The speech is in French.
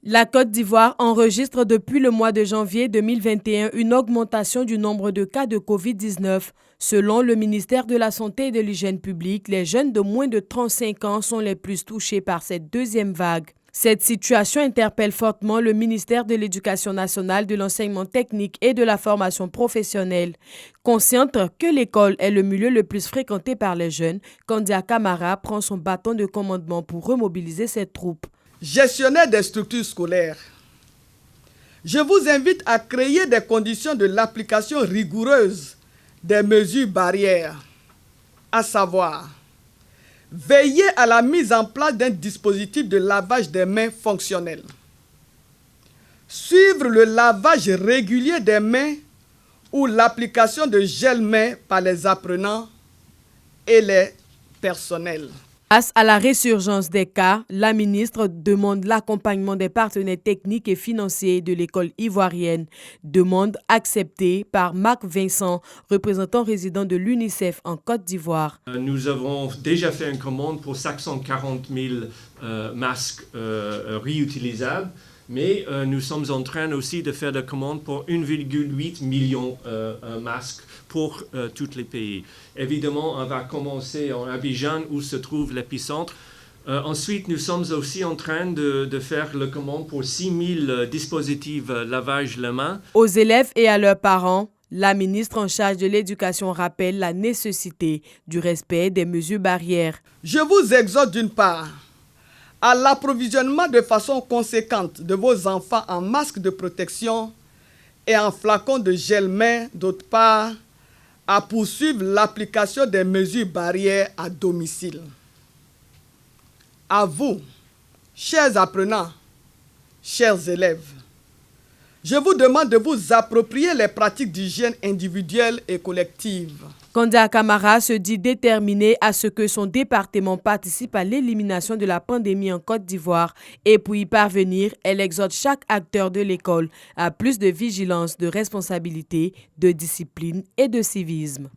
La Côte d'Ivoire enregistre depuis le mois de janvier 2021 une augmentation du nombre de cas de Covid-19. Selon le ministère de la Santé et de l'Hygiène publique, les jeunes de moins de 35 ans sont les plus touchés par cette deuxième vague. Cette situation interpelle fortement le ministère de l'Éducation nationale, de l'enseignement technique et de la formation professionnelle. Consciente que l'école est le milieu le plus fréquenté par les jeunes, Kandia Camara prend son bâton de commandement pour remobiliser ses troupes. Gestionnaires des structures scolaires, je vous invite à créer des conditions de l'application rigoureuse des mesures barrières, à savoir veiller à la mise en place d'un dispositif de lavage des mains fonctionnel, suivre le lavage régulier des mains ou l'application de gel-mains par les apprenants et les personnels. Face à la résurgence des cas, la ministre demande l'accompagnement des partenaires techniques et financiers de l'école ivoirienne. Demande acceptée par Marc Vincent, représentant résident de l'UNICEF en Côte d'Ivoire. Nous avons déjà fait une commande pour 540 000 masques réutilisables, mais nous sommes en train aussi de faire des commandes pour 1,8 million de masques pour tous les pays. Évidemment, on va commencer en Abidjan où se trouve l'épicentre. Ensuite, nous sommes aussi en train de faire la commande pour 6 000 dispositifs lavage les mains. Aux élèves et à leurs parents, la ministre en charge de l'éducation rappelle la nécessité du respect des mesures barrières. Je vous exhorte d'une part à l'approvisionnement de façon conséquente de vos enfants en masques de protection et en flacons de gel-main, d'autre part, à poursuivre l'application des mesures barrières à domicile. À vous, chers apprenants, chers élèves, je vous demande de vous approprier les pratiques d'hygiène individuelle et collective. Kandia Camara se dit déterminé à ce que son département participe à l'élimination de la pandémie en Côte d'Ivoire et pour y parvenir, elle exhorte chaque acteur de l'école à plus de vigilance, de responsabilité, de discipline et de civisme.